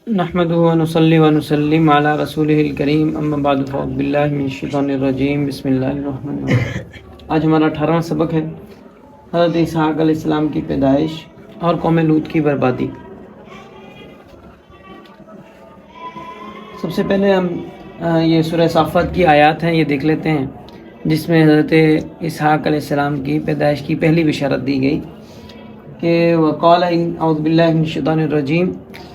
نحمدہ و نصلی و نسلم علی رسولہ الکریم اما بعد فاعوذ باللہ من الشیطان الرجیم بسم اللہ الرحمن الرحیم۔ آج ہمارا 18واں سبق ہے حضرت اسحاق علیہ السلام کی پیدائش اور قوم لوط کی بربادی۔ سب سے پہلے ہم یہ سورہ صافات کی آیات ہیں یہ دیکھ لیتے ہیں، جس میں حضرت اسحاق علیہ السلام کی پیدائش کی پہلی بشارت دی گئی کہ وقال اعوذ باللہ من الشیطان الرجیم۔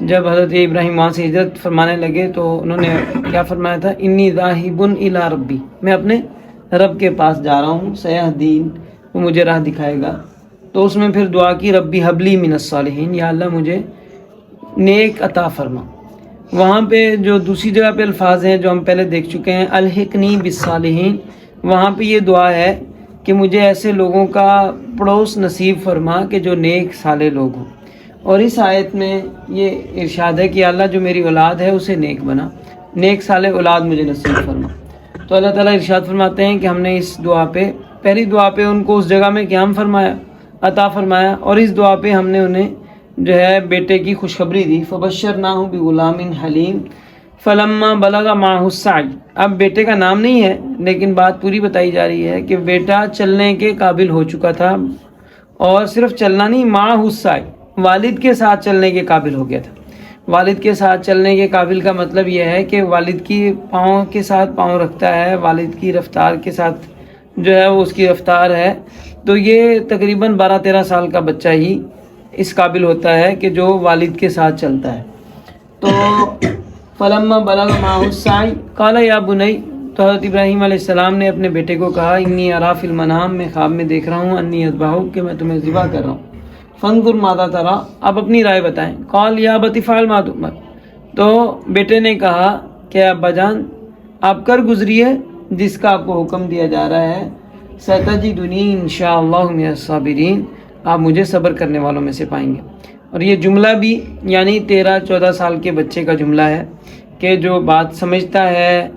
جب حضرت ابراہیم وہاں سے ہجرت فرمانے لگے تو انہوں نے کیا فرمایا تھا؟ انی ذاہب الی ربی، میں اپنے رب کے پاس جا رہا ہوں، سیہدین، وہ مجھے راہ دکھائے گا۔ تو اس میں پھر دعا کی ربی حبلی من الصالحین، یا اللہ مجھے نیک عطا فرما۔ وہاں پہ جو دوسری جگہ پہ الفاظ ہیں جو ہم پہلے دیکھ چکے ہیں، الحقنی بالصالحین، وہاں پہ یہ دعا ہے کہ مجھے ایسے لوگوں کا پڑوس نصیب فرما کہ جو نیک صالح لوگ ہوں۔ اور اس آیت میں یہ ارشاد ہے کہ اللہ جو میری اولاد ہے اسے نیک بنا، نیک صالح اولاد مجھے نصیب فرما۔ تو اللہ تعالیٰ ارشاد فرماتے ہیں کہ ہم نے اس دعا پہ، پہلی دعا پہ ان کو اس جگہ میں قیام فرمایا، عطا فرمایا، اور اس دعا پہ ہم نے انہیں جو ہے بیٹے کی خوشخبری دی۔ فبشرناہ بغلام حلیم فلما بلغ معہ السعی۔ اب بیٹے کا نام نہیں ہے لیکن بات پوری بتائی جا رہی ہے کہ بیٹا چلنے کے قابل ہو چکا تھا، اور صرف چلنا نہیں، معہ السعی، والد کے ساتھ چلنے کے قابل ہو گیا تھا۔ والد کے ساتھ چلنے کے قابل کا مطلب یہ ہے کہ والد کی پاؤں کے ساتھ پاؤں رکھتا ہے، والد کی رفتار کے ساتھ جو ہے وہ اس کی رفتار ہے۔ تو یہ تقریباً 12-13 سال کا بچہ ہی اس قابل ہوتا ہے کہ جو والد کے ساتھ چلتا ہے۔ تو فلما بلغ معہ السعی قال یا بنی، تو حضرت ابراہیم علیہ السلام نے اپنے بیٹے کو کہا انی اری فی المنام، میں خواب میں دیکھ رہا ہوں، انی اذبحک، کہ میں تمہیں ذبح کر رہا ہوں، فانظر ماذا تری، اب اپنی رائے بتائیں۔ قال یا ابت افعل ما تؤمر، تو بیٹے نے کہا کہ ابا جان آپ کر گزریے جس کا آپ کو حکم دیا جا رہا ہے، ستجدنی انشاءاللہ من الصابرین، آپ مجھے صبر کرنے والوں میں سے پائیں گے۔ اور یہ جملہ بھی یعنی 13-14 سال کے بچے کا جملہ ہے کہ جو بات سمجھتا ہے،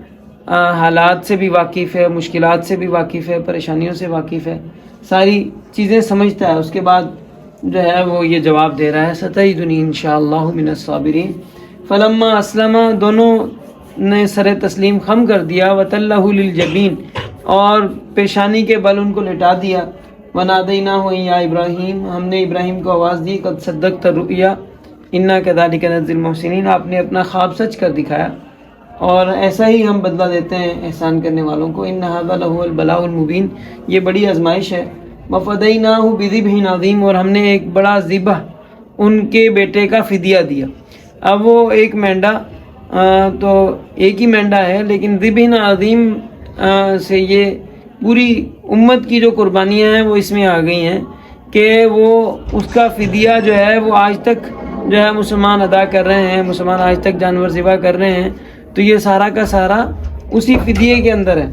حالات سے بھی واقف ہے، مشکلات سے بھی واقف ہے، پریشانیوں سے واقف ہے، ساری چیزیں سمجھتا ہے، اس کے بعد جو ہے وہ یہ جواب دے رہا ہے ستجدنی انشاءاللہ من الصابرین۔ فلما اسلم، دونوں نے سر تسلیم خم کر دیا، وتلہ للجبین، اور پیشانی کے بل ان کو لٹا دیا، ونادیناہ یا ابراہیم، ہم نے ابراہیم کو آواز دی، قد صدقت الرؤیا انا کذالک نجزی المحسنین، آپ نے اپنا خواب سچ کر دکھایا اور ایسا ہی ہم بدلہ دیتے ہیں احسان کرنے والوں کو۔ ان ھذا لہو البلاء المبین، یہ بڑی آزمائش ہے۔ وفدیناہ بذبح عظیم، اور ہم نے ایک بڑا ذبح ان کے بیٹے کا فدیہ دیا۔ اب وہ ایک مینڈا تو ایک ہی مینڈا ہے، لیکن ذبح عظیم سے یہ پوری امت کی جو قربانیاں ہیں وہ اس میں آ گئی ہیں کہ وہ اس کا فدیہ جو ہے وہ آج تک جو ہے مسلمان ادا کر رہے ہیں، مسلمان آج تک جانور ذبح کر رہے ہیں، تو یہ سارا کا سارا اسی فدیے کے اندر ہے۔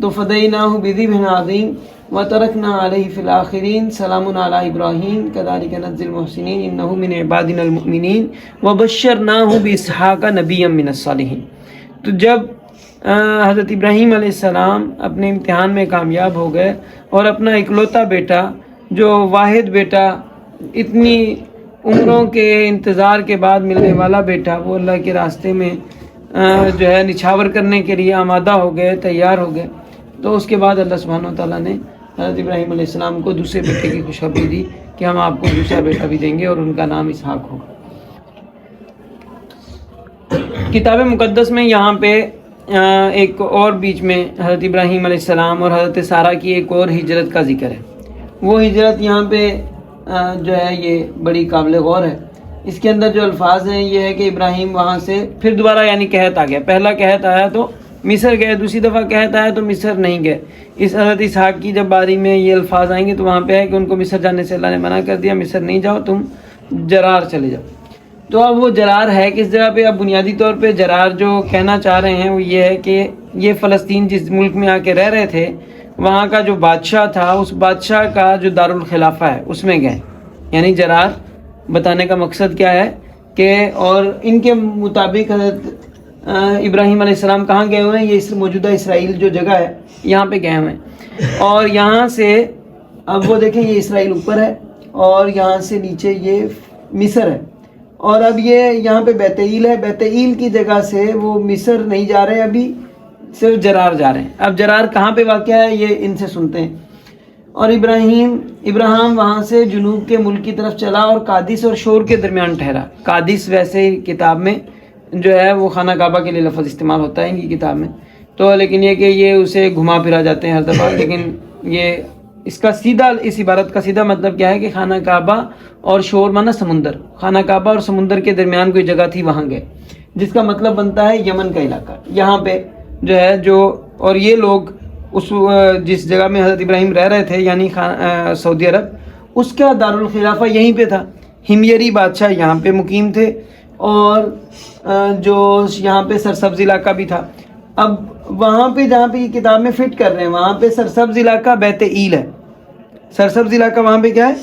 تو فدیناہ بذبح عظیم وترکنا علیہ فی الآخرین سلام علی ابراہیم کذالک نجزی المحسنین انہ من عبادنا المؤمنین وبشرناہ باسحاق نبیا من الصالحین۔ تو جب حضرت ابراہیم علیہ السلام اپنے امتحان میں کامیاب ہو گئے اور اپنا اکلوتا بیٹا، جو واحد بیٹا، اتنی عمروں کے انتظار کے بعد ملنے والا بیٹا، وہ اللہ کے راستے میں جو ہے نچھاور کرنے کے لیے آمادہ ہو گئے، تیار ہو گئے، تو اس کے بعد اللہ سبحانہ و تعالیٰ نے حضرت ابراہیم علیہ السلام کو دوسرے بیٹے کی خوشخبری دی کہ ہم آپ کو دوسرا بیٹا بھی دیں گے اور ان کا نام اسحاق ہوگا۔ کتاب مقدس میں یہاں پہ ایک اور بیچ میں حضرت ابراہیم علیہ السلام اور حضرت سارہ کی ایک اور ہجرت کا ذکر ہے۔ وہ ہجرت یہاں پہ جو ہے یہ بڑی قابل غور ہے۔ اس کے اندر جو الفاظ ہیں یہ ہے کہ ابراہیم وہاں سے پھر دوبارہ یعنی قحط آ گیا، پہلا قحط آیا تو مصر گئے، دوسری دفعہ قحط آیا تو مصر نہیں گئے۔ اس حضرت اسحاق کی جب باری میں یہ الفاظ آئیں گے تو وہاں پہ ہے کہ ان کو مصر جانے سے اللہ نے منع کر دیا، مصر نہیں جاؤ، تم جرار چلے جاؤ۔ تو اب وہ جرار ہے کس جگہ پہ؟ اب بنیادی طور پہ جرار جو کہنا چاہ رہے ہیں وہ یہ ہے کہ یہ فلسطین جس ملک میں آ کے رہ رہے تھے، وہاں کا جو بادشاہ تھا، اس بادشاہ کا جو دارالخلافہ ہے اس میں گئے، یعنی جرار بتانے کا مقصد کیا ہے کہ اور ان کے مطابق حضرت ابراہیم علیہ السلام کہاں گئے ہوئے ہیں؟ یہ موجودہ اسرائیل جو جگہ ہے یہاں پہ گئے ہوئے ہیں، اور یہاں سے اب وہ دیکھیں یہ اسرائیل اوپر ہے اور یہاں سے نیچے یہ مصر ہے، اور اب یہ یہاں پہ بیت ایل ہے، بیت ایل کی جگہ سے وہ مصر نہیں جا رہے، ابھی صرف جرار جا رہے ہیں۔ اب جرار کہاں پہ واقع ہے یہ ان سے سنتے ہیں۔ اور ابراہیم وہاں سے جنوب کے ملک کی طرف چلا اور قادس اور شور کے درمیان ٹھہرا۔ قادس ویسے کتاب میں جو ہے وہ خانہ کعبہ کے لیے لفظ استعمال ہوتا ہے ان کی کتاب میں، تو لیکن یہ کہ یہ اسے گھما پھرا جاتے ہیں ہر دفعہ، لیکن یہ اس عبارت کا سیدھا مطلب کیا ہے کہ خانہ کعبہ اور شور مانا سمندر، خانہ کعبہ اور سمندر کے درمیان کوئی جگہ تھی، وہاں گئے، جس کا مطلب بنتا ہے یمن کا علاقہ۔ یہاں پہ جو ہے اور یہ لوگ جس جگہ میں حضرت ابراہیم رہ رہے تھے یعنی سعودی عرب، اس کا دارالخلافہ یہیں پہ تھا۔ ہمیری بادشاہ یہاں پہ مقیم تھے اور جو یہاں پہ سرسبز علاقہ بھی تھا۔ اب وہاں پہ جہاں پہ یہ کتاب میں فٹ کر رہے ہیں وہاں پہ سرسبز علاقہ بیت ایل ہے، سرسبز علاقہ وہاں پہ کیا ہے؟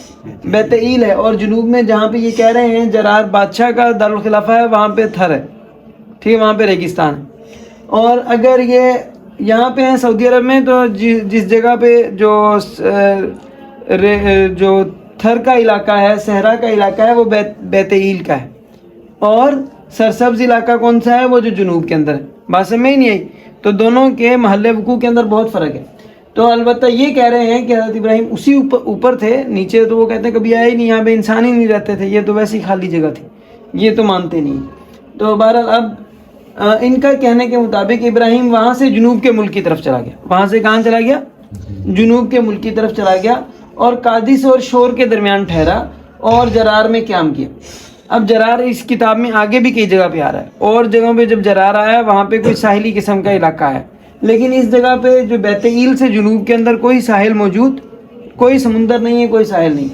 بیت ایل ہے۔ اور جنوب میں جہاں پہ یہ کہہ رہے ہیں جرار بادشاہ کا دارالخلافہ ہے، وہاں پہ تھر ہے، ٹھیک ہے، وہاں پہ ریگستان ہے۔ اور اگر یہ یہاں پہ ہیں سعودی عرب میں، تو جس جگہ پہ جو تھر کا علاقہ ہے، صحرا کا علاقہ ہے، وہ بیت ایل کا ہے، اور سرسبز علاقہ کون سا ہے؟ وہ جو جنوب کے اندر ہے۔ بات سمجھ میں ہی نہیں آئی؟ تو دونوں کے محل وقوع کے اندر بہت فرق ہے۔ تو البتہ یہ کہہ رہے ہیں کہ حضرت ابراہیم اسی اوپر تھے، نیچے تو وہ کہتے ہیں کبھی آئے ہی نہیں، یہاں پہ انسان ہی نہیں رہتے تھے، یہ تو ویسی خالی جگہ تھی، یہ تو مانتے نہیں۔ تو بہرحال اب ان کا کہنے کے مطابق ابراہیم وہاں سے جنوب کے ملک کی طرف چلا گیا۔ وہاں سے کہاں چلا گیا؟ جنوب کے ملک کی طرف چلا گیا اور قادس اور شور کے درمیان ٹھہرا اور جرار میں قیام کیا۔ اب جرار اس کتاب میں آگے بھی کئی جگہ پہ آ رہا ہے، اور جگہوں پہ جب جرار آیا وہاں پہ کوئی ساحلی قسم کا علاقہ ہے، لیکن اس جگہ پہ جو بیت ایل سے جنوب کے اندر کوئی ساحل موجود، کوئی سمندر نہیں ہے، کوئی ساحل نہیں۔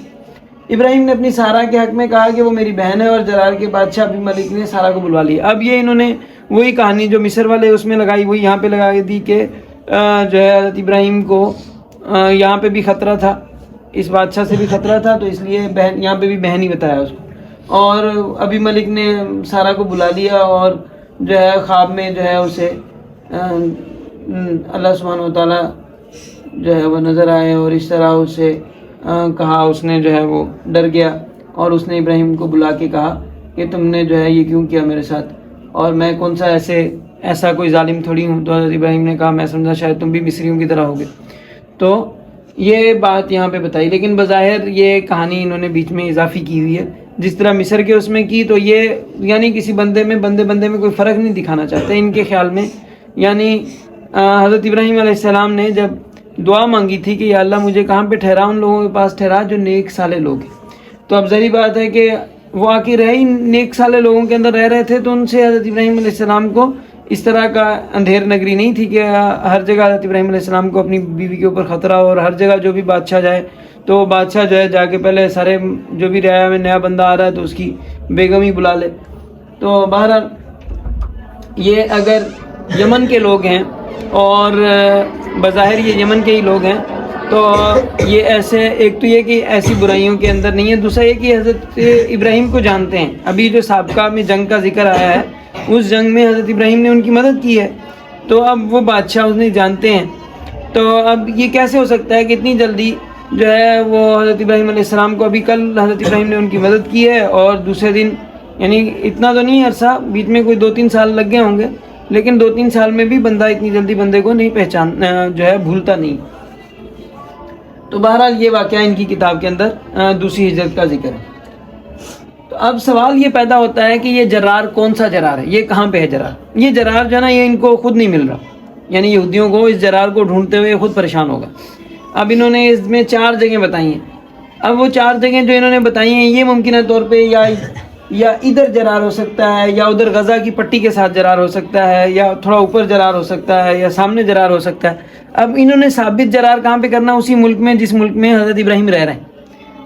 ابراہیم نے اپنی سارا کے حق میں کہا کہ وہ میری بہن ہے، اور جرار کے بادشاہ ابی ملک نے سارا کو بلوا لیا۔ اب یہ انہوں نے وہی کہانی جو مصر والے اس میں لگائی وہی یہاں پہ لگا دی کہ جو ہے حضرت ابراہیم کو یہاں پہ بھی خطرہ تھا، اس بادشاہ سے بھی خطرہ تھا، تو اس لیے بہن یہاں پہ بھی بہن ہی بتایا اس کو۔ اور ابی ملک نے سارا کو بلا لیا اور جو ہے خواب میں جو ہے اسے اللہ سبحانہ و تعالیٰ جو ہے وہ نظر آئے، اور اس طرح اسے کہا، اس نے جو ہے وہ ڈر گیا، اور اس نے ابراہیم کو بلا کے کہا کہ تم نے جو ہے یہ کیوں کیا میرے ساتھ، اور میں کون سا ایسا کوئی ظالم تھوڑی ہوں۔ تو حضرت ابراہیم نے کہا میں سمجھا شاید تم بھی مصریوں کی طرح ہوگے۔ تو یہ بات یہاں پہ بتائی، لیکن بظاہر یہ کہانی انہوں نے بیچ میں اضافی کی ہوئی ہے، جس طرح مصر کے اس میں کی، تو یہ یعنی کسی بندے میں کوئی فرق نہیں دکھانا چاہتے ان کے خیال میں۔ یعنی حضرت ابراہیم علیہ السلام نے جب دعا مانگی تھی کہ یا اللہ مجھے کہاں پہ ٹھہرا، ان لوگوں کے پاس ٹھہرا جو نیک صالح لوگ ہیں۔ تو اب ظاہری بات ہے کہ وہ آ کے رہے ہی نیک صالح لوگوں کے اندر رہ رہے تھے، تو ان سے حضرت ابراہیم علیہ السلام کو اس طرح کا اندھیر نگری نہیں تھی کہ ہر جگہ حضرت ابراہیم علیہ السلام کو اپنی بیوی کے اوپر خطرہ ہو، اور ہر جگہ جو بھی بادشاہ جائے تو وہ بادشاہ جو ہے جا کے پہلے سارے جو بھی رعایا میں نیا بندہ آ رہا ہے تو اس کی بیگم ہی بلا لے۔ تو بہرحال یہ اگر یمن کے لوگ ہیں اور بظاہر یہ یمن کے ہی لوگ ہیں، تو یہ ایسے ایک تو یہ کہ ایسی برائیوں کے اندر نہیں ہے، دوسرا یہ کہ حضرت ابراہیم کو جانتے ہیں۔ ابھی جو سابقہ میں جنگ کا ذکر آیا ہے، اس جنگ میں حضرت ابراہیم نے ان کی مدد کی ہے، تو اب وہ بادشاہ انہیں جانتے ہیں۔ تو اب یہ کیسے ہو سکتا ہے کہ اتنی جلدی جو ہے وہ حضرت ابراہیم علیہ السلام کو، ابھی کل حضرت ابراہیم نے ان کی مدد کی ہے اور دوسرے دن، یعنی اتنا تو نہیں عرصہ، بیچ میں کوئی 2-3 سال لگ گئے ہوں گے، لیکن 2-3 سال میں بھی بندہ اتنی جلدی بندے کو نہیں جو ہے بھولتا نہیں۔ تو بہرحال یہ واقعہ ان کی کتاب کے اندر دوسری ہجرت کا ذکر ہے۔ تو اب سوال یہ پیدا ہوتا ہے کہ یہ جرار کون سا جرار ہے، یہ کہاں پہ ہے جرار؟ یہ جرار جو ہے نا یہ ان کو خود نہیں مل رہا، یعنی یہودیوں کو اس جرار کو ڈھونڈتے ہوئے خود پریشان ہوگا۔ اب انہوں نے اس میں 4 جگہیں بتائی ہیں۔ اب وہ 4 جگہیں جو انہوں نے بتائی ہیں یہ ممکنہ طور پہ یا ادھر جرار ہو سکتا ہے، یا ادھر غزہ کی پٹی کے ساتھ جرار ہو سکتا ہے، یا تھوڑا اوپر جرار ہو سکتا ہے، یا سامنے جرار ہو سکتا ہے۔ اب انہوں نے ثابت جرار کہاں پہ کرنا؟ اسی ملک میں جس ملک میں حضرت ابراہیم رہ رہے ہیں،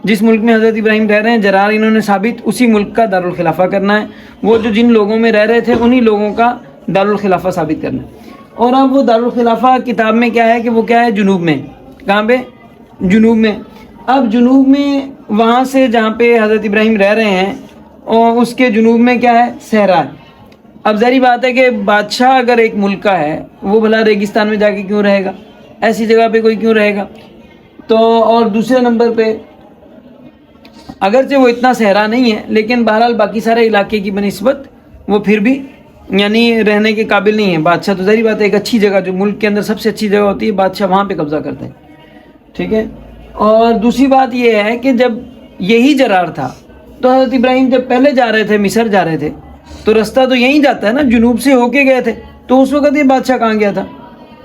جس ملک میں حضرت ابراہیم رہ رہے ہیں جرار انہوں نے ثابت اسی ملک کا دارالخلافہ کرنا ہے، وہ جو جن لوگوں میں رہ رہے تھے انہی لوگوں کا دارالخلافہ ثابت کرنا ہے۔ اور اب وہ دارالخلافہ کتاب میں کیا ہے کہ وہ کیا ہے؟ جنوب میں۔ کہاں پہ؟ جنوب میں۔ اب جنوب میں وہاں سے جہاں پہ حضرت ابراہیم رہ رہے ہیں اور اس کے جنوب میں کیا ہے؟ صحرا ہے۔ اب ظاہری بات ہے کہ بادشاہ اگر ایک ملک کا ہے وہ بھلا ریگستان میں جا کے کیوں رہے گا؟ ایسی جگہ پہ کوئی کیوں رہے گا؟ تو اور دوسرے نمبر پہ اگرچہ وہ اتنا صحرا نہیں ہے لیکن بہرحال باقی سارے علاقے کی بنسبت وہ پھر بھی یعنی رہنے کے قابل نہیں ہے. بادشاہ تو ظاہری بات ہے ایک اچھی جگہ جو ملک کے اندر سب سے اچھی جگہ ہوتی ہے بادشاہ وہاں پہ قبضہ کرتے ہیں. ٹھیک ہے. اور دوسری بات یہ ہے کہ جب یہی جرار تھا تو حضرت ابراہیم جب پہلے جا رہے تھے مصر جا رہے تھے تو رستہ تو یہیں جاتا ہے نا, جنوب سے ہو کے گئے تھے. تو اس وقت یہ بادشاہ کہاں گیا تھا؟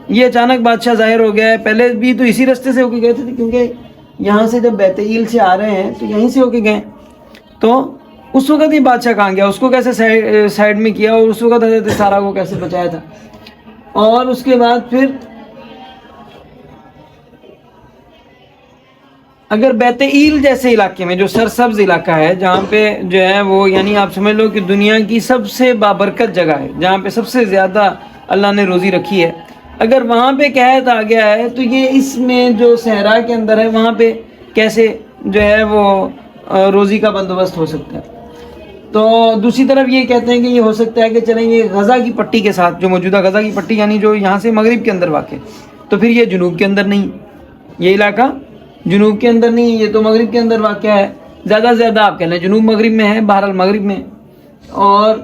یہ اچانک بادشاہ ظاہر ہو گیا ہے. پہلے بھی تو اسی رستے سے ہو کے گئے تھے کیونکہ یہاں سے جب بیت ایل سے آ رہے ہیں تو یہیں سے ہو کے گئے. تو اس وقت یہ بادشاہ کہاں گیا, اس کو کیسے سائڈ میں کیا اور اس وقت حضرت سارہ کو کیسے بچایا تھا. اور اس کے بعد پھر اگر بیت ایل جیسے علاقے میں جو سرسبز علاقہ ہے جہاں پہ جو ہے وہ یعنی آپ سمجھ لو کہ دنیا کی سب سے بابرکت جگہ ہے جہاں پہ سب سے زیادہ اللہ نے روزی رکھی ہے, اگر وہاں پہ قحط آ گیا ہے تو یہ اس میں جو صحرا کے اندر ہے وہاں پہ کیسے جو ہے وہ روزی کا بندوبست ہو سکتا ہے. تو دوسری طرف یہ کہتے ہیں کہ یہ ہو سکتا ہے کہ چلیں یہ غزہ کی پٹی کے ساتھ جو موجودہ غزہ کی پٹی یعنی جو یہاں سے مغرب کے اندر واقع, تو پھر یہ جنوب کے اندر نہیں, یہ علاقہ جنوب کے اندر نہیں, یہ تو مغرب کے اندر واقع ہے. زیادہ سے زیادہ آپ کہہ لیں جنوب مغرب میں ہے, بہرحال مغرب میں. اور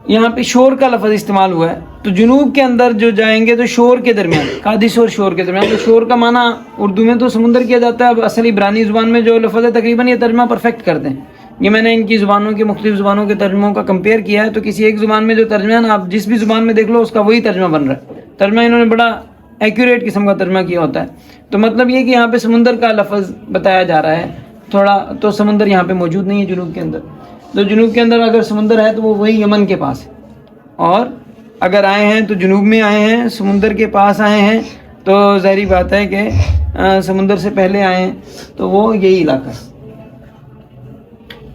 یہاں پہ شور کا لفظ استعمال ہوا ہے تو جنوب کے اندر جو جائیں گے تو شور کے درمیان, قادس اور شور کے درمیان. تو شور کا معنی اردو میں تو سمندر کیا جاتا ہے, اب اصل عبرانی زبان میں جو لفظ ہے تقریباً یہ ترجمہ پرفیکٹ کرتے ہیں. یہ میں نے ان کی زبانوں کے مختلف زبانوں کے ترجموں کا کمپیئر کیا ہے تو کسی ایک زبان میں جو ترجمہ ہے نا آپ جس بھی زبان میں دیکھ لو اس کا وہی ترجمہ بن رہا ہے. ترجمہ انہوں نے بڑا ایکوریٹ قسم کا ترجمہ کیا ہوتا ہے. تو مطلب یہ کہ یہاں پہ سمندر کا لفظ بتایا جا رہا ہے تھوڑا, تو سمندر یہاں پہ موجود نہیں ہے جنوب کے اندر. تو جنوب کے اندر اگر سمندر ہے تو وہ وہی یمن کے پاس ہے, اور اگر آئے ہیں تو جنوب میں آئے ہیں, سمندر کے پاس آئے ہیں, تو ظاہری بات ہے کہ سمندر سے پہلے آئے ہیں تو وہ یہی علاقہ ہے.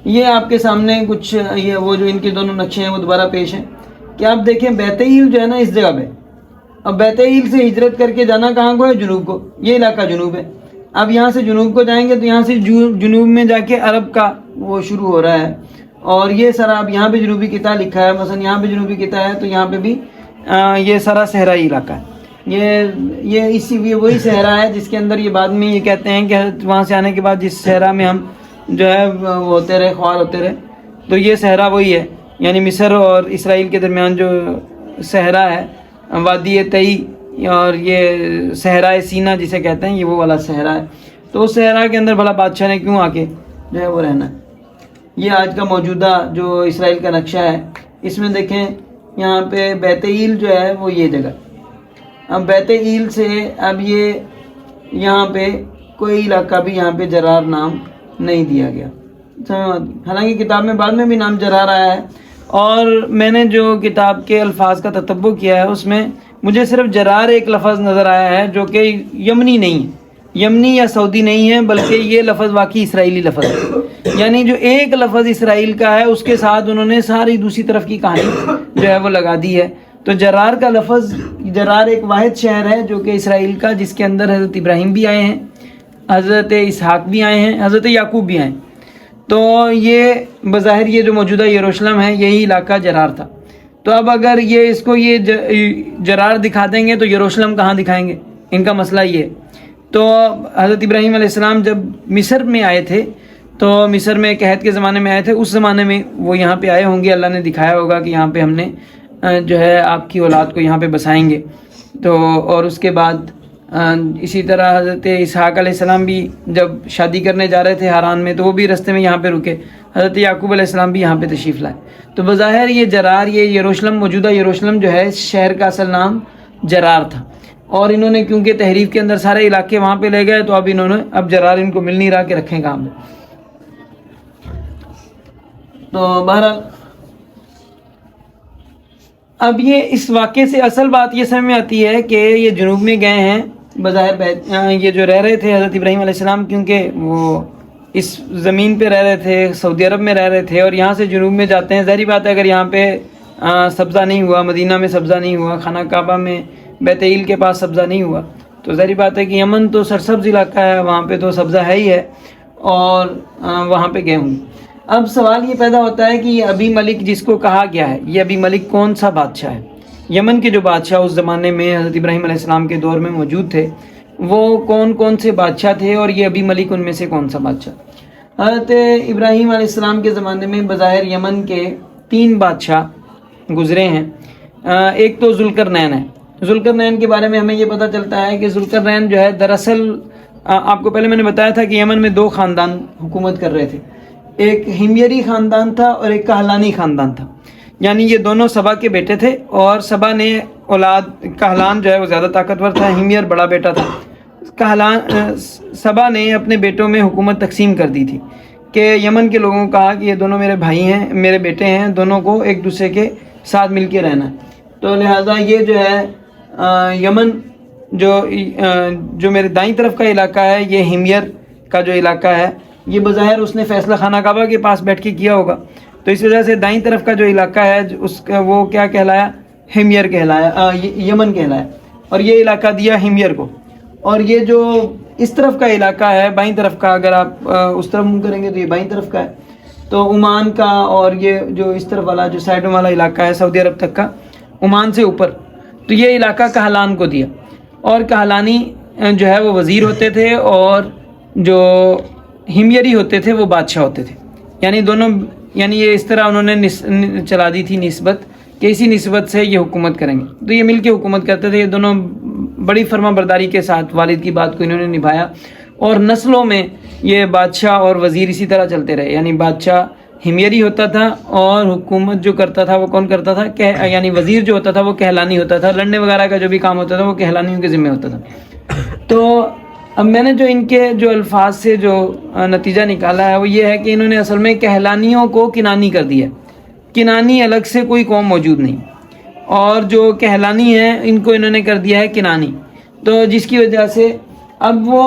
یہ آپ کے سامنے کچھ یہ وہ جو ان کے دونوں نقشے ہیں وہ دوبارہ پیش ہیں کہ آپ دیکھیں بیت ایل جو ہے نا اس جگہ پہ, اب بیت ایل سے ہجرت کر کے جانا کہاں کو ہے؟ جنوب کو. یہ علاقہ جنوب ہے. اب یہاں سے جنوب کو جائیں گے تو یہاں سے جنوب میں جا کے عرب کا وہ شروع ہو رہا ہے. اور یہ سارا اب یہاں پہ جنوبی قطع لکھا ہے, مثلا یہاں پہ جنوبی قطع ہے تو یہاں پہ بھی یہ سارا صحرائی علاقہ ہے. یہ وہی صحرا ہے جس کے اندر یہ بعد میں یہ کہتے ہیں کہ وہاں سے آنے کے بعد جس صحرا میں ہم جو ہے وہ ہوتے رہے, خوار ہوتے رہے, تو یہ صحرا وہی ہے. یعنی مصر اور اسرائیل کے درمیان جو صحرا ہے وادی تئی اور یہ صحرائے سینا جسے کہتے ہیں, یہ وہ والا صحرا ہے. تو اس صحرا کے اندر بھلا بادشاہ نے کیوں آ کے جو ہے وہ رہنا ہے. یہ آج کا موجودہ جو اسرائیل کا نقشہ ہے اس میں دیکھیں یہاں پہ بیت ایل جو ہے وہ یہ جگہ. اب بیت ایل سے اب یہ یہاں پہ کوئی علاقہ بھی یہاں پہ جرار نام نہیں دیا گیا, حالانکہ کتاب میں بعد میں بھی نام جرار آیا ہے. اور میں نے جو کتاب کے الفاظ کا تتبع کیا ہے اس میں مجھے صرف جرار ایک لفظ نظر آیا ہے جو کہ یمنی نہیں ہے, یمنی یا سعودی نہیں ہے, بلکہ یہ لفظ واقعی اسرائیلی لفظ ہے. یعنی جو ایک لفظ اسرائیل کا ہے اس کے ساتھ انہوں نے ساری دوسری طرف کی کہانی جو ہے وہ لگا دی ہے. تو جرار کا لفظ, جرار ایک واحد شہر ہے جو کہ اسرائیل کا, جس کے اندر حضرت ابراہیم بھی آئے ہیں, حضرت اسحاق بھی آئے ہیں, حضرت یعقوب بھی آئے ہیں. تو یہ بظاہر یہ جو موجودہ یروشلم ہے یہی علاقہ جرار تھا. تو اب اگر یہ اس کو یہ جرار دکھا دیں گے تو یروشلم کہاں دکھائیں گے؟ ان کا مسئلہ یہ ہے. تو حضرت ابراہیم علیہ السلام جب مصر میں آئے تھے تو مصر میں قحط کے زمانے میں آئے تھے, اس زمانے میں وہ یہاں پہ آئے ہوں گے, اللہ نے دکھایا ہوگا کہ یہاں پہ ہم نے جو ہے آپ کی اولاد کو یہاں پہ بسائیں گے. تو اور اس کے بعد اسی طرح حضرت اسحاق علیہ السلام بھی جب شادی کرنے جا رہے تھے ہاران میں تو وہ بھی رستے میں یہاں پہ رکے, حضرت یعقوب علیہ السلام بھی یہاں پہ تشریف لائے. تو بظاہر یہ جرار, یہ یروشلم, موجودہ یروشلم جو ہے شہر کا اصل نام جرار تھا. اور انہوں نے کیونکہ تحریف کے اندر سارے علاقے وہاں پہ لے گئے تو اب انہوں نے اب جرار ان کو مل نہیں رہا کہ رکھیں کام میں. تو بہرحال اب یہ اس واقعے سے اصل بات یہ سمجھ میں آتی ہے کہ یہ جنوب میں گئے ہیں بظاہر یہ جو رہ رہے تھے حضرت ابراہیم علیہ السلام, کیونکہ وہ اس زمین پہ رہ رہے تھے, سعودی عرب میں رہ رہے تھے, اور یہاں سے جنوب میں جاتے ہیں. ظاہری بات ہے اگر یہاں پہ سبزہ نہیں ہوا, مدینہ میں سبزہ نہیں ہوا, خانہ کعبہ میں بیت ایل کے پاس سبزہ نہیں ہوا, تو ظاہری بات ہے کہ یمن تو سرسبز علاقہ ہے, وہاں پہ تو سبزہ ہے ہی ہے, اور وہاں پہ گئے ہوں گے. اب سوال یہ پیدا ہوتا ہے کہ یہ ابی ملک جس کو کہا گیا ہے, یہ ابی ملک کون سا بادشاہ ہے؟ یمن کے جو بادشاہ اس زمانے میں حضرت ابراہیم علیہ السلام کے دور میں موجود تھے وہ کون کون سے بادشاہ تھے, اور یہ ابی ملک ان میں سے کون سا بادشاہ؟ حضرت ابراہیم علیہ السلام کے زمانے میں بظاہر یمن کے 3 بادشاہ گزرے ہیں. ایک تو ذوالقرنین ہے. ذوالقرنین کے بارے میں ہمیں یہ پتہ چلتا ہے کہ ذوالقرنین جو ہے دراصل آپ کو پہلے میں نے بتایا تھا کہ یمن میں 2 خاندان حکومت کر رہے تھے. ایک ہمیری خاندان تھا اور ایک کہلانی خاندان تھا. یعنی یہ دونوں سبا کے بیٹے تھے اور سبا نے اولاد، کہلان جو ہے وہ زیادہ طاقتور تھا، ہمیر بڑا بیٹا تھا. سبا نے اپنے بیٹوں میں حکومت تقسیم کر دی تھی کہ یمن کے لوگوں کو کہا کہ یہ دونوں میرے بھائی ہیں، میرے بیٹے ہیں، دونوں کو ایک دوسرے کے ساتھ مل کے رہنا ہے. تو لہٰذا یہ جو ہے یمن جو میرے دائیں طرف کا علاقہ ہے، یہ ہمیر کا جو علاقہ ہے، یہ بظاہر اس نے فیصلہ خانہ کعبہ کے پاس بیٹھ کے کیا ہوگا. تو اس وجہ سے دائیں طرف کا جو علاقہ ہے اس کا وہ کیا کہلایا؟ ہمیر کہلایا، یمن کہلایا. اور یہ علاقہ دیا ہمیر کو. اور یہ جو اس طرف کا علاقہ ہے بائیں طرف کا، اگر آپ اس طرف منہ کریں گے تو یہ بائیں طرف کا ہے. تو عمان کا اور یہ جو اس طرف والا جو سائڈوں والا علاقہ ہے سعودی عرب تک کا، عمان سے اوپر، تو یہ علاقہ کہلان کو دیا. اور کہلانی جو ہے وہ وزیر ہوتے تھے اور جو ہمیری ہوتے تھے وہ بادشاہ ہوتے تھے. یعنی دونوں، یعنی یہ اس طرح انہوں نے چلا دی تھی نسبت کہ اسی نسبت سے یہ حکومت کریں گے. تو یہ مل کے حکومت کرتے تھے. یہ دونوں بڑی فرما برداری کے ساتھ والد کی بات کو انہوں نے نبھایا اور نسلوں میں یہ بادشاہ اور وزیر اسی طرح چلتے رہے. یعنی بادشاہ ہمیری ہوتا تھا اور حکومت جو کرتا تھا وہ کون کرتا تھا؟ یعنی وزیر جو ہوتا تھا وہ کہلانی ہوتا تھا. لڑنے وغیرہ کا جو بھی کام ہوتا تھا وہ کہلانیوں کے ذمہ ہوتا تھا. تو اب میں نے جو ان کے جو الفاظ سے جو نتیجہ نکالا ہے وہ یہ ہے کہ انہوں نے اصل میں کہلانیوں کو کنانی کر دیا. کنانی الگ سے کوئی قوم موجود نہیں، اور جو کہلانی ہیں ان کو انہوں نے کر دیا ہے کنانی. تو جس کی وجہ سے اب وہ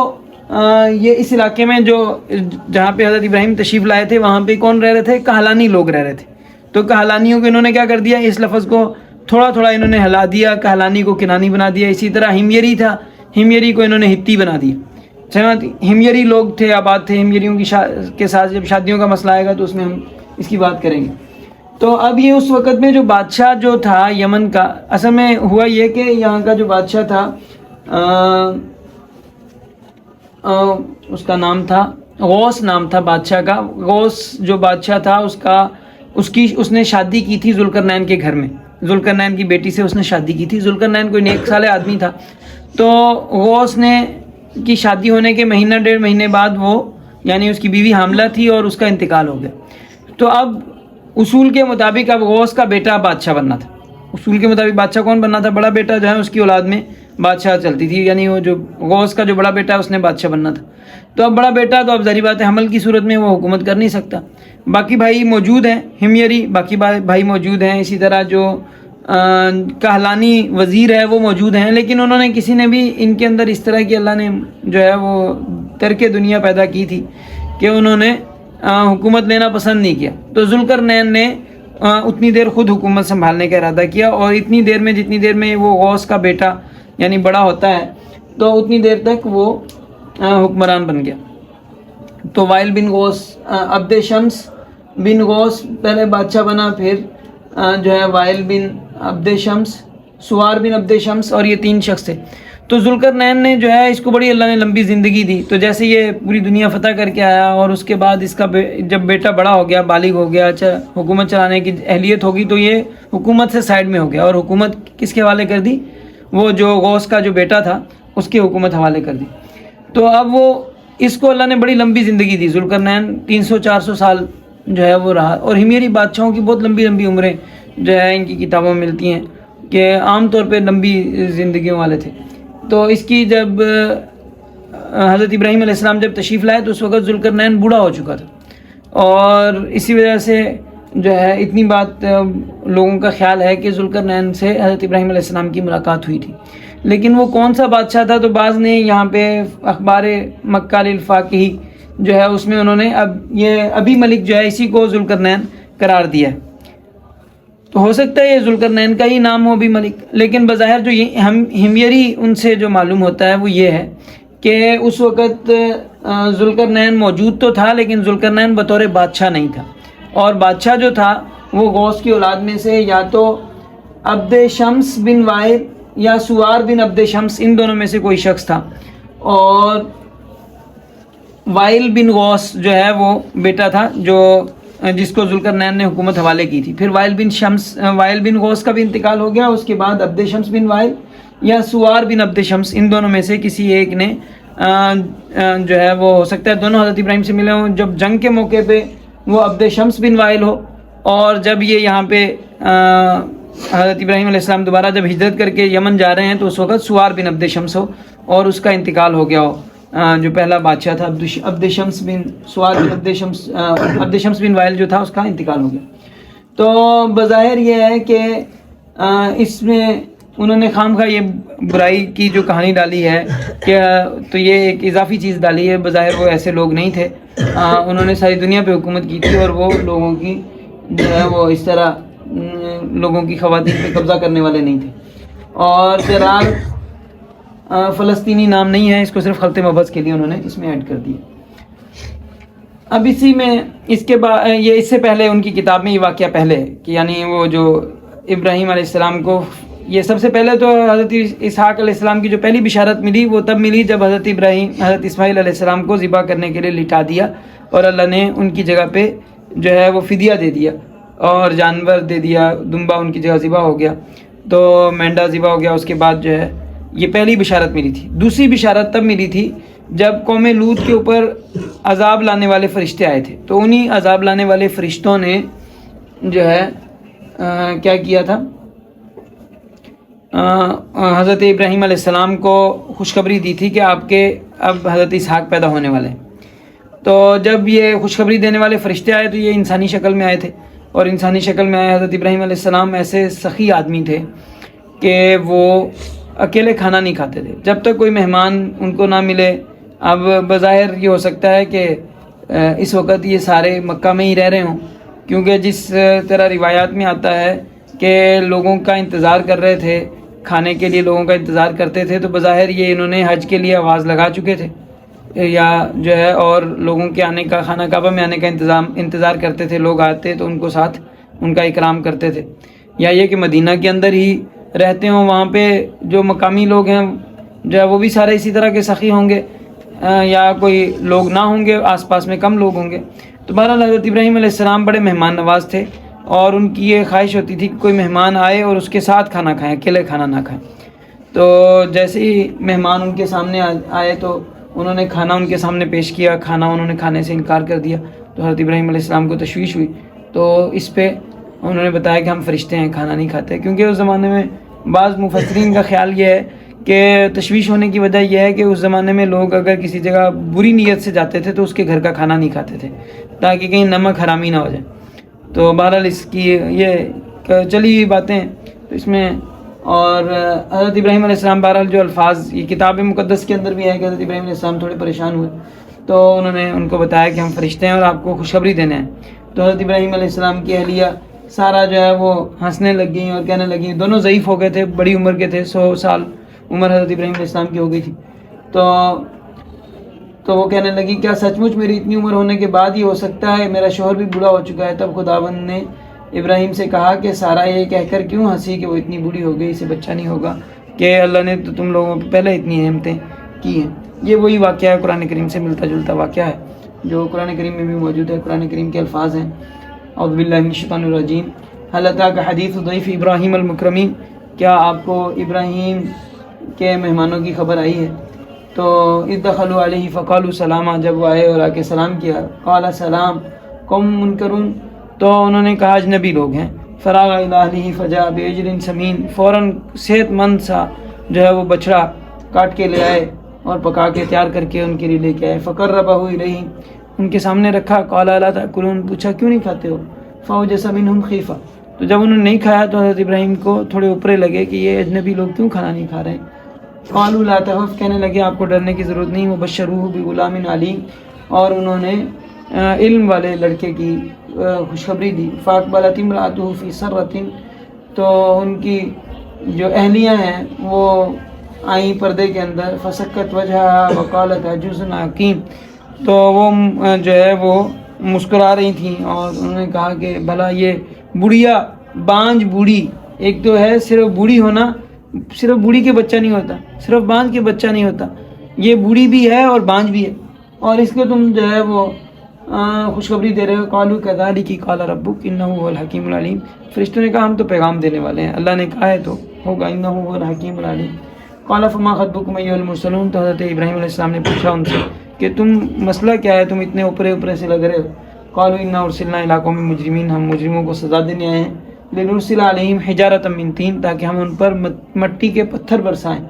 یہ اس علاقے میں جو جہاں پہ حضرت ابراہیم تشریف لائے تھے وہاں پہ کون رہ رہے تھے؟ کہلانی لوگ رہ رہے تھے. تو کہلانیوں کو انہوں نے کیا کر دیا؟ اس لفظ کو تھوڑا تھوڑا انہوں نے ہلا دیا، کہلانی کو کنانی بنا دیا. اسی طرح ہمیری تھا، ہمیری کو انہوں نے ہتی بنا دیا. ہمیری لوگ تھے، آباد تھے. ہمیریوں کے ساتھ جب شادیوں کا مسئلہ آئے گا تو اس میں ہم اس کی بات کریں گے. تو اب یہ اس وقت میں جو بادشاہ جو تھا یمن کا، اصل میں ہوا یہ کہ یہاں کا جو بادشاہ تھا اس کا نام تھا غوث، نام تھا بادشاہ کا. غوث جو بادشاہ تھا اس نے شادی کی تھی ذوالقرنین کے گھر میں. ذوالقرنین کی بیٹی سے اس نے شادی کی تھی. ذوالقرنین کوئی نیک صالح آدمی تھا. تو غوث نے کی شادی ہونے کے مہینہ 1.5 مہینے بعد وہ، یعنی اس کی بیوی حاملہ تھی اور اس کا انتقال ہو گیا. تو اب اصول کے مطابق اب غوث کا بیٹا بادشاہ بننا تھا. اصول کے مطابق بادشاہ کون بننا تھا؟ بڑا بیٹا جو ہے اس کی اولاد میں بادشاہ چلتی تھی. یعنی وہ جو غوث کا جو بڑا بیٹا ہے اس نے بادشاہ بننا تھا. تو اب بڑا بیٹا تو اب ظاہر بات ہے حمل کی صورت میں وہ حکومت کر نہیں سکتا. باقی بھائی موجود ہیں، ہمیری باقی بھائی موجود ہیں. اسی طرح جو کہلانی وزیر ہے وہ موجود ہیں. لیکن انہوں نے کسی نے بھی ان کے اندر اس طرح کی اللہ نے جو ہے وہ ترک دنیا پیدا کی تھی کہ انہوں نے حکومت لینا پسند نہیں کیا. تو ذوالقرنین نے اتنی دیر خود حکومت سنبھالنے کا ارادہ کیا، اور اتنی دیر میں جتنی دیر میں وہ غوث کا بیٹا یعنی بڑا ہوتا ہے تو اتنی دیر تک وہ حکمران بن گیا. تو وائل بن غوث، عبد شمس بن غوث پہلے بادشاہ بنا، پھر جو ہے وائل بن عبد شمس، سوار بن عبد شمس، اور یہ 3 شخص تھے. تو ذوالقرنین نے جو ہے اس کو بڑی اللہ نے لمبی زندگی دی. تو جیسے یہ پوری دنیا فتح کر کے آیا اور اس کے بعد اس کا جب بیٹا بڑا ہو گیا، بالغ ہو گیا، حکومت چلانے کی اہلیت ہوگی، تو یہ حکومت سے سائڈ میں ہو گیا اور حکومت کس کے حوالے کر دی؟ وہ جو غوث کا جو بیٹا تھا اس کی حکومت حوالے کر دی. تو اب وہ اس کو اللہ نے بڑی لمبی زندگی دی. ذوالقرنین 300-400 سال جو ہے وہ رہا. اور ہمیری بادشاہوں کی بہت لمبی لمبی عمریں جو ہے ان کی کتابوں میں ملتی ہیں کہ عام طور پہ لمبی زندگیوں والے تھے. تو اس کی جب حضرت ابراہیم علیہ السلام جب تشریف لائے تو اس وقت ذوالقرنین بوڑھا ہو چکا تھا، اور اسی وجہ سے جو ہے اتنی بات لوگوں کا خیال ہے کہ ذوالقرنین سے حضرت ابراہیم علیہ السلام کی ملاقات ہوئی تھی. لیکن وہ کون سا بادشاہ تھا؟ تو بعض نے یہاں پہ اخبار مکہ للفاقہی جو ہے اس میں انہوں نے یہ ابی ملک جو ہے اسی کو ذوالقرنین قرار دیا ہے. تو ہو سکتا ہے یہ ذوالقرنین کا ہی نام ہو ابی ملک، لیکن بظاہر جو ہمیری ان سے جو معلوم ہوتا ہے وہ یہ ہے کہ اس وقت ذوالقرنین موجود تو تھا لیکن ذوالقرنین بطور بادشاہ نہیں تھا. اور بادشاہ جو تھا وہ غوث کی اولاد میں سے یا تو عبد شمس بن وائل یا سوار بن عبد شمس، ان دونوں میں سے کوئی شخص تھا. اور وائل بن غوث جو ہے وہ بیٹا تھا جو جس کو ذوالقرنین نے حکومت حوالے کی تھی. پھر وائل بن غوث کا بھی انتقال ہو گیا. اس کے بعد عبد شمس بن وائل یا سوار بن عبد شمس، ان دونوں میں سے کسی ایک نے جو ہے وہ ہو سکتا ہے دونوں حضرت ابراہیم سے ملے ہوں. جب جنگ کے موقع پہ وہ عبد شمس بن وائل ہو، اور جب یہ یہاں پہ حضرت ابراہیم علیہ السلام دوبارہ جب ہجرت کر کے یمن جا رہے ہیں تو اس وقت سوار بن عبد شمس ہو اور اس کا انتقال ہو گیا ہو. جو پہلا بادشاہ تھا عبد شمس بن وائل جو تھا، اس کا انتقال ہو گیا. تو بظاہر یہ ہے کہ اس میں انہوں نے خواہ یہ برائی کی جو کہانی ڈالی ہے کہ تو یہ ایک اضافی چیز ڈالی ہے. بظاہر وہ ایسے لوگ نہیں تھے. انہوں نے ساری دنیا پہ حکومت کی تھی اور وہ لوگوں کی جو ہے وہ اس طرح لوگوں کی خواتین پہ قبضہ کرنے والے نہیں تھے. اور بہرحال فلسطینی نام نہیں ہے، اس کو صرف خلط مبحث کے لیے انہوں نے اس میں ایڈ کر دیا. اب اسی میں اس کے بعد یہ اس سے پہلے ان کی کتاب میں یہ واقعہ پہلے ہے کہ یعنی وہ جو ابراہیم علیہ السلام کو یہ سب سے پہلے تو حضرت اسحاق علیہ السلام کی جو پہلی بشارت ملی وہ تب ملی جب حضرت اسماعیل علیہ السلام کو ذبح کرنے کے لیے لٹا دیا اور اللہ نے ان کی جگہ پہ جو ہے وہ فدیہ دے دیا اور جانور دے دیا. دمبا ان کی جگہ ذبح ہو گیا، تو مینڈا ذبح ہو گیا. اس کے بعد جو ہے یہ پہلی بشارت ملی تھی. دوسری بشارت تب ملی تھی جب قوم لوط کے اوپر عذاب لانے والے فرشتے آئے تھے. تو انہی عذاب لانے والے فرشتوں نے جو ہے کیا کیا تھا، حضرت ابراہیم علیہ السلام کو خوشخبری دی تھی کہ آپ کے اب حضرت اسحاق پیدا ہونے والے ہیں. تو جب یہ خوشخبری دینے والے فرشتے آئے تو یہ انسانی شکل میں آئے تھے، اور انسانی شکل میں آئے. حضرت ابراہیم علیہ السلام ایسے سخی آدمی تھے کہ وہ اکیلے کھانا نہیں کھاتے تھے جب تک کوئی مہمان ان کو نہ ملے. اب بظاہر یہ ہو سکتا ہے کہ اس وقت یہ سارے مکہ میں ہی رہ رہے ہوں، کیونکہ جس طرح روایات میں آتا ہے کہ لوگوں کا انتظار کر رہے تھے، کھانے کے لیے لوگوں کا انتظار کرتے تھے. تو بظاہر یہ انہوں نے حج کے لیے آواز لگا چکے تھے یا جو ہے اور لوگوں کے آنے کا، خانہ کعبہ میں آنے کا انتظار کرتے تھے. لوگ آتے تو ان کو ساتھ ان کا اکرام کرتے تھے. یا یہ کہ مدینہ کے اندر ہی رہتے ہوں، وہاں پہ جو مقامی لوگ ہیں جو ہے وہ بھی سارے اسی طرح کے سخی ہوں گے، یا کوئی لوگ نہ ہوں گے، آس پاس میں کم لوگ ہوں گے. تو بہرحال حضرت ابراہیم علیہ السلام بڑے مہمان نواز تھے اور ان کی یہ خواہش ہوتی تھی کہ کوئی مہمان آئے اور اس کے ساتھ کھانا کھائیں، اکیلے کھانا نہ کھائیں. تو جیسے ہی مہمان ان کے سامنے آئے تو انہوں نے کھانا ان کے سامنے پیش کیا. کھانا انہوں نے کھانے سے انکار کر دیا. تو حضرت ابراہیم علیہ السلام کو تشویش ہوئی. تو اس پہ انہوں نے بتایا کہ ہم فرشتے ہیں، کھانا نہیں کھاتے. کیونکہ اس زمانے میں بعض مفسرین کا خیال یہ ہے کہ تشویش ہونے کی وجہ یہ ہے کہ اس زمانے میں لوگ اگر کسی جگہ بری نیت سے جاتے تھے تو اس کے گھر کا کھانا نہیں کھاتے تھے تاکہ کہیں نمک حرامی نہ ہو جائے. تو بہرحال اس کی یہ چلی ہوئی باتیں تو اس میں. اور حضرت ابراہیم علیہ السلام بہرحال جو الفاظ یہ کتاب مقدس کے اندر بھی ہے کہ حضرت ابراہیم علیہ السلام تھوڑے پریشان ہوئے تو انہوں نے ان کو بتایا کہ ہم فرشتے ہیں اور آپ کو خوشخبری دینے ہیں. تو حضرت ابراہیم علیہ السلام کی اہلیہ سارا جو ہے وہ ہنسنے لگ گئیں اور کہنے لگیں. دونوں ضعیف ہو گئے تھے، بڑی عمر کے تھے، 100 سال عمر حضرت ابراہیم علیہ السلام کی ہو گئی تھی. تو وہ کہنے لگی کیا سچ مچ میری اتنی عمر ہونے کے بعد یہ ہو سکتا ہے؟ میرا شوہر بھی بوڑھا ہو چکا ہے. تب خداوند نے ابراہیم سے کہا کہ سارا یہ کہہ کر کیوں ہنسی کہ وہ اتنی بوڑھی ہو گئی، اسے بچہ نہیں ہوگا، کہ اللہ نے تو تم لوگوں پہ پہلے اتنی احمتیں کی ہیں. یہ وہی واقعہ ہے، قرآن کریم سے ملتا جلتا واقعہ ہے جو قرآن کریم میں بھی موجود ہے. قرآن کریم کے الفاظ ہیں اعوذ باللہ من الشیطان الرجیم هل اتاک حدیث ضیف ابراہیم المکرمین، کیا آپ کو ابراہیم کے مہمانوں کی خبر آئی ہے؟ تو اذ دخلوا علیہ فقالوا سلاما، جب وہ آئے اور آ کے سلام کیا، قال سلام قوم منکرون، تو انہوں نے کہا اجنبی لوگ ہیں. فراغ الی اہلہ فجاء بعجل سمین، فوراً صحت مند سا جو ہے وہ بچڑا کاٹ کے لے آئے اور پکا کے تیار کر کے ان کے لیے لے کے آئے. فقربہ الیہ، ان کے سامنے رکھا. قال الا تاکلون، پوچھا کیوں نہیں کھاتے ہو؟ فاوجس منہم خیفہ، تو جب انہوں نے نہیں کھایا تو حضرت ابراہیم کو تھوڑے اوپرے لگے کہ یہ اجنبی لوگ کیوں کھانا نہیں کھا رہے ہیں. قالوا لا تخف، کہنے لگے آپ کو ڈرنے کی ضرورت نہیں. وبشروہ بغلام علیم، اور انہوں نے علم والے لڑکے کی خوشخبری دی. فاقبلت امرأتہ فی سرۃ، تو ان کی جو اہلیاں ہیں وہ آئیں پردے کے اندر. فسکت وجہہا وقالت عجوز حکیم، تو وہ جو ہے وہ مسکرا رہی تھیں اور انہوں نے کہا کہ بھلا یہ بڑھیا بانج بوڑھی، ایک تو ہے صرف بوڑھی ہونا، صرف بوڑھی کے بچہ نہیں ہوتا، صرف بانج کے بچہ نہیں ہوتا، یہ بوڑھی بھی ہے اور بانج بھی ہے. اور اس کو تم جو ہے وہ خوشخبری دے رہے ہو. قالوا كذلك قال ربك انه هو الحکیم العلیم. فرشتوں نے کہا ہم تو پیغام دینے والے ہیں, اللہ نے کہا ہے تو ہوگا. انه هو الحکیم العلیم. قال فما خطبكم ايها المرسلون. تو حضرت ابراہیم علیہ السلام نے پوچھا ان سے کہ تم مسئلہ کیا ہے, تم اتنے اوپرے سے لگ رہے ہو. قالوا انا ارسلنا الى قوم مجرمین. ہم مجرموں کو سزا دینے آئے ہیں. لنرسل علیہم حجارۃ من طین. تاکہ ہم ان پر مٹی کے پتھر برسائیں.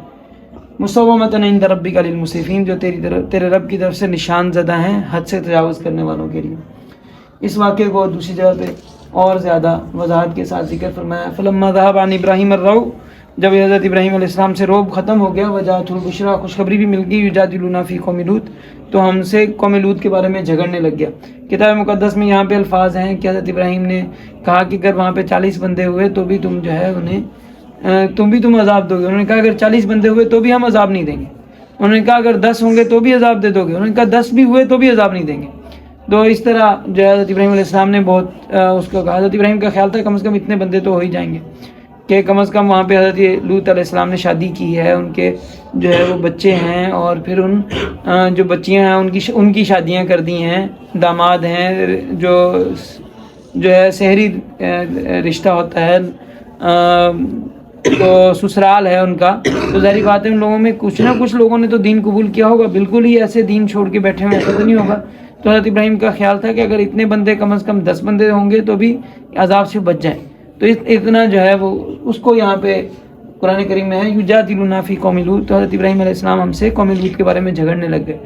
مصومۃ عند ربک للمسرفین. جو تیرے رب کی طرف سے نشان زدہ ہیں حد سے تجاوز کرنے والوں کے لیے. اس واقعے کو دوسری جگہ پہ اور زیادہ وضاحت کے ساتھ ذکر فرمایا. فلما ذهب عن ابراہیم الروع. جب حضرت ابراہیم علیہ السلام سے روب ختم ہو گیا. وجاءته البشرى. خوشخبری بھی مل گئی. یجادلون فی قوم لوط. تو ہم سے قوم لوط کے بارے میں جھگڑنے لگ گیا. کتاب مقدس میں یہاں پہ الفاظ ہیں کہ حضرت ابراہیم نے کہا کہ اگر وہاں پہ 40 بندے ہوئے تو بھی تم جو ہے انہیں تم عذاب دو گے. انہوں نے کہا اگر 40 بندے ہوئے تو بھی ہم عذاب نہیں دیں گے. انہوں نے کہا اگر 10 ہوں گے تو بھی عذاب دے دو گے. انہوں نے کہا 10 بھی ہوئے تو بھی عذاب نہیں دیں گے. تو اس طرح جو ہے حضرت ابراہیم علیہ السلام نے بہت اس کو کہا. حضرت ابراہیم کا خیال تھا کم از کم اتنے بندے تو ہو ہی جائیں گے کہ کم از کم وہاں پہ حضرت لوط علیہ السلام نے شادی کی ہے, ان کے جو ہے وہ بچے ہیں, اور پھر ان جو بچیاں ہیں ان کی شادیاں کر دی ہیں, داماد ہیں, جو ہے شہری رشتہ ہوتا ہے, تو سسرال ہے ان کا. تو ظاہری بات ہے ان لوگوں میں کچھ نہ کچھ لوگوں نے تو دین قبول کیا ہوگا. بالکل ہی ایسے دین چھوڑ کے بیٹھے ہوئے ایسا تو نہیں ہوگا. تو حضرت ابراہیم کا خیال تھا کہ اگر اتنے بندے کم از کم 10 بندے ہوں گے تو بھی عذاب سے بچ جائیں. تو اتنا جو ہے وہ اس کو یہاں پہ قرآن کریم میں ہے یجادلون فی قوم لوط. تو حضرت ابراہیم علیہ السلام ہم سے قوم لوط کے بارے میں جھگڑنے لگ گئے.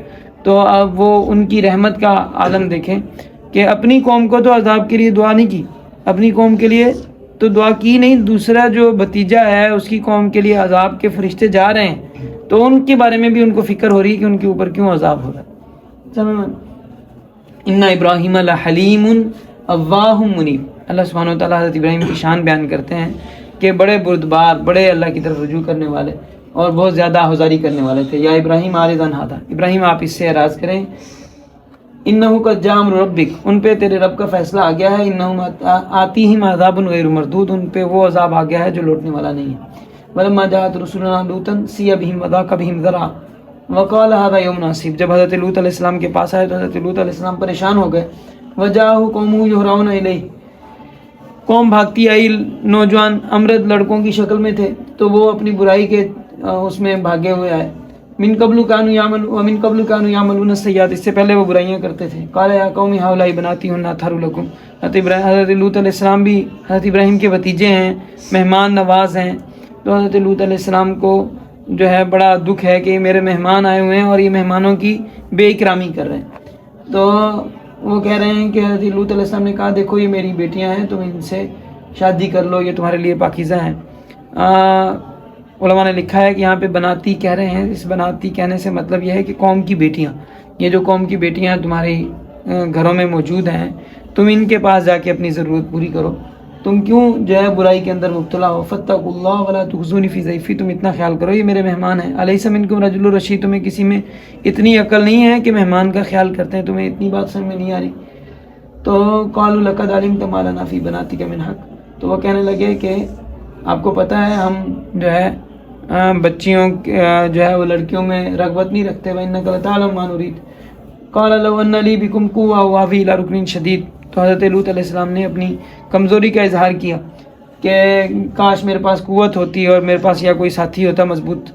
تو اب وہ ان کی رحمت کا عالم دیکھیں کہ اپنی قوم کو تو عذاب کے لیے دعا نہیں کی, اپنی قوم کے لیے تو دعا کی نہیں, دوسرا جو بھتیجا ہے اس کی قوم کے لیے عذاب کے فرشتے جا رہے ہیں تو ان کے بارے میں بھی ان کو فکر ہو رہی ہے کہ ان کے اوپر کیوں عذاب ہو رہا ہے. ان ابراہیم لحلیم اواہ منیب. اللہ سبحانہ و تعالیٰ حضرت ابراہیم کی شان بیان کرتے ہیں کہ بڑے بردبار, بڑے اللہ کی طرف رجوع کرنے والے اور بہت زیادہ آہوزاری کرنے والے تھے. یا ابراہیم اعرض عن ھذا. ابراہیم آپ اس سے اعراض کریں. انہو قد جاء امر ربک. ان پہ تیرے رب کا فیصلہ آ گیا ہے. انہم آتیہم عذاب غیر مردود. ان پہ وہ عذاب آ گیا ہے جو لوٹنے والا نہیں ہے. ولما جاءت رسلنا لوطا سیء بہم وضاق بہم ذرعا وقال هذا یوم عصیب. جب حضرت لوط علیہ السلام کے پاس آئے تو حضرت لوط علیہ السلام پریشان ہو گئے. وجاءہ قومہ یہرعون الیہ. قوم بھاگتی آئی, نوجوان امرد لڑکوں کی شکل میں تھے تو وہ اپنی برائی کے اس میں بھاگے ہوئے آئے. من قبل كانوا يعملون السيئات. اس سے پہلے وہ برائیاں کرتے تھے. قال يا قوم هؤلاء بناتي هن اطهر لكم. حضرت لوط علیہ السلام بھی حضرت ابراہیم کے بھتیجے ہیں, مہمان نواز ہیں. تو حضرت لوط علیہ السلام کو جو ہے بڑا دکھ ہے کہ میرے مہمان آئے ہوئے ہیں اور یہ مہمانوں کی بے اکرامی کر رہے ہیں. تو وہ کہہ رہے ہیں کہ حضرت لوط علیہ السلام نے کہا دیکھو یہ میری بیٹیاں ہیں, تم ان سے شادی کر لو, یہ تمہارے لیے پاکیزہ ہیں. علماء نے لکھا ہے کہ یہاں پہ بناتی کہہ رہے ہیں. اس بناتی کہنے سے مطلب یہ ہے کہ قوم کی بیٹیاں, یہ جو قوم کی بیٹیاں تمہاری گھروں میں موجود ہیں تم ان کے پاس جا کے اپنی ضرورت پوری کرو. تم کیوں جو ہے برائی کے اندر مبتلا ہو. فاتقوا اللہ ولا تخزونی فی ضیفی. تم اتنا خیال کرو یہ میرے مہمان ہیں. الیس منکم رجل رشید. تمہیں کسی میں اتنی عقل نہیں ہے کہ مہمان کا خیال کرتے ہیں, تمہیں اتنی بات سمجھ میں نہیں آ رہی. تو قالوا لقد علمت ما لنا فی بناتک من حق. تو وہ کہنے لگے کہ آپ کو پتہ ہے ہم جو ہے بچیوں جو ہے وہ لڑکیوں میں رغبت نہیں رکھتے. وَإِنَّكَ لَتَعْلَمُ مَا نُرِيدُ قَالَ لَوْ أَنَّ لِي بِكُمْ قُوَّةً وَآوِي إِلَىٰ رُكْنٍ شَدِيدٍ. تو حضرت لوط علیہ السلام نے اپنی کمزوری کا اظہار کیا کہ کاش میرے پاس قوت ہوتی اور میرے پاس یا کوئی ساتھی ہوتا مضبوط.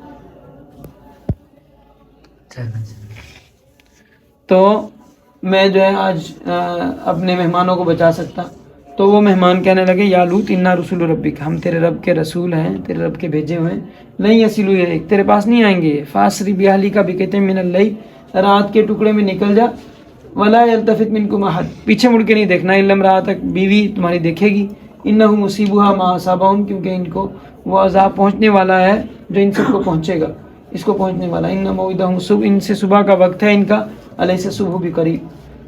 تو میں جو ہے آج اپنے مہمانوں کو بچا سکتا. تو وہ مہمان کہنے لگے یا لوط انا رسول ربک. ہم تیرے رب کے رسول ہیں, تیرے رب کے بھیجے ہوئے ہیں. نہیں یصلوا الیک. تیرے پاس نہیں آئیں گے. فاسری بأہلک بقطع من اللیل. رات کے ٹکڑے میں نکل جا. ولا یلتفت منکم احد. پیچھے مڑ کے نہیں دیکھنا. الا امرأتک. بیوی تمہاری دیکھے گی. انہ مصیبها ما اصابہم. کیونکہ ان کو وہ عذاب پہنچنے والا ہے جو ان سب کو پہنچے گا, اس کو پہنچنے والا. ان موعدہم الصبح. ان سے صبح کا وقت ہے ان کا. الیس الصبح بقریب.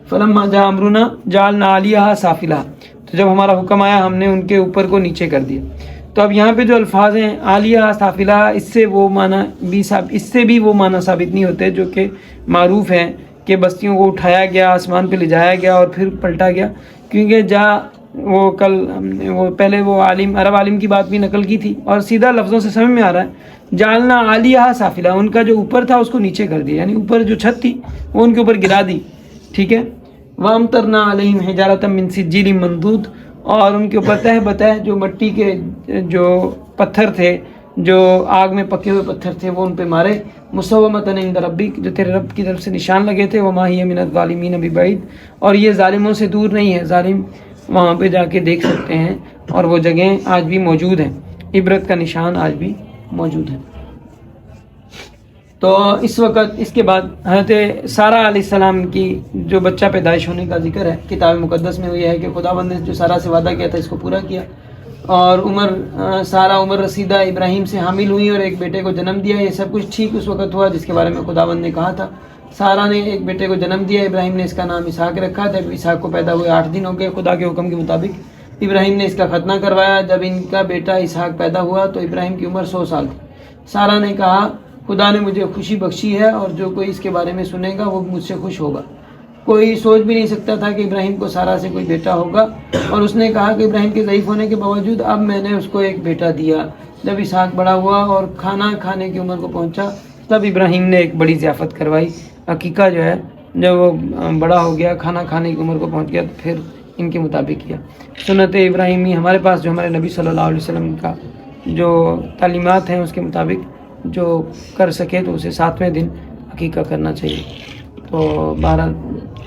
فلما جاء امرنا جعلنا علیہا سافلہا. تو جب ہمارا حکم آیا ہم نے ان کے اوپر کو نیچے کر دیا. تو اب یہاں پہ جو الفاظ ہیں عالیہ سافلہ, اس سے بھی وہ معنی ثابت نہیں ہوتے جو کہ معروف ہیں کہ بستیوں کو اٹھایا گیا, آسمان پہ لے جایا گیا اور پھر پلٹا گیا. کیونکہ وہ کل وہ پہلے وہ عالم عرب عالم کی بات بھی نقل کی تھی، اور سیدھا لفظوں سے سمجھ میں آ رہا ہے، جعلنا عالیہا سافلہ، ان کا جو اوپر تھا اس کو نیچے کر دیا، یعنی اوپر جو چھت تھی وہ ان کے اوپر گرا دی، ٹھیک ہے. وامطرنا علیہم حجارۃ من سجیل منضود، اور ان کے اوپر تہ بتہ جو مٹی کے جو پتھر تھے، جو آگ میں پکے ہوئے پتھر تھے، وہ ان پہ مارے. مسومۃ عند ربک، جو تیرے رب کی طرف سے نشان لگے تھے. وما ہی من الظالمین ببعید، اور یہ ظالموں سے دور نہیں ہے، ظالم وہاں پہ جا کے دیکھ سکتے ہیں، اور وہ جگہیں آج بھی موجود ہیں، عبرت کا نشان آج بھی موجود ہے. تو اس وقت اس کے بعد حضرت سارہ علیہ السلام کی جو بچہ پیدائش ہونے کا ذکر ہے کتاب مقدس میں، وہ یہ ہے کہ خداوند نے جو سارہ سے وعدہ کیا تھا اس کو پورا کیا، اور سارہ عمر رسیدہ ابراہیم سے حامل ہوئی اور ایک بیٹے کو جنم دیا. یہ سب کچھ ٹھیک اس وقت ہوا جس کے بارے میں خداوند نے کہا تھا. سارہ نے ایک بیٹے کو جنم دیا، ابراہیم نے اس کا نام اسحاق رکھا. جب اسحاق کو پیدا ہوئے 8 دن ہو گئے، خدا کے حکم کے مطابق ابراہیم نے اس کا ختنہ کروایا. جب ان کا بیٹا اسحاق پیدا ہوا تو ابراہیم کی عمر 100 سال تھی. سارہ نے کہا خدا نے مجھے خوشی بخشی ہے، اور جو کوئی اس کے بارے میں سنے گا وہ مجھ سے خوش ہوگا. کوئی سوچ بھی نہیں سکتا تھا کہ ابراہیم کو سارہ سے کوئی بیٹا ہوگا، اور اس نے کہا کہ ابراہیم کے ضعیف ہونے کے باوجود اب میں نے اس کو ایک بیٹا دیا. جب اسحاق بڑا ہوا اور کھانا کھانے کی عمر کو پہنچا تب ابراہیم نے ایک بڑی ضیافت کروائی. عقیقہ جو ہے جب وہ بڑا ہو گیا، کھانا کھانے کی عمر کو پہنچ گیا، تو پھر ان کے مطابق کیا. سنت ابراہیمی ہمارے پاس جو ہمارے نبی صلی اللہ علیہ وسلم کا جو تعلیمات ہیں اس کے مطابق جو کر سکے تو اسے 7ویں دن عقیقہ کرنا چاہیے. تو بہرحال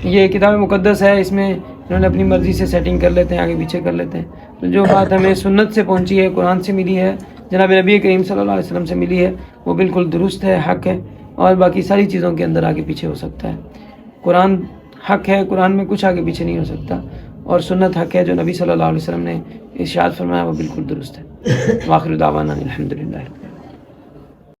یہ کتاب مقدس ہے، اس میں انہوں نے اپنی مرضی سے سیٹنگ کر لیتے ہیں، آگے پیچھے کر لیتے ہیں. تو جو بات ہمیں سنت سے پہنچی ہے، قرآن سے ملی ہے، جناب نبی کریم صلی اللہ علیہ وسلم سے ملی ہے، وہ بالکل درست ہے، حق ہے. اور باقی ساری چیزوں کے اندر آگے پیچھے ہو سکتا ہے. قرآن حق ہے، قرآن میں کچھ آگے پیچھے نہیں ہو سکتا، اور سنت حق ہے، جو نبی صلی اللہ علیہ وسلم نے ارشاد فرمایا وہ بالکل درست ہے. وآخر دعوانا الحمدللہ.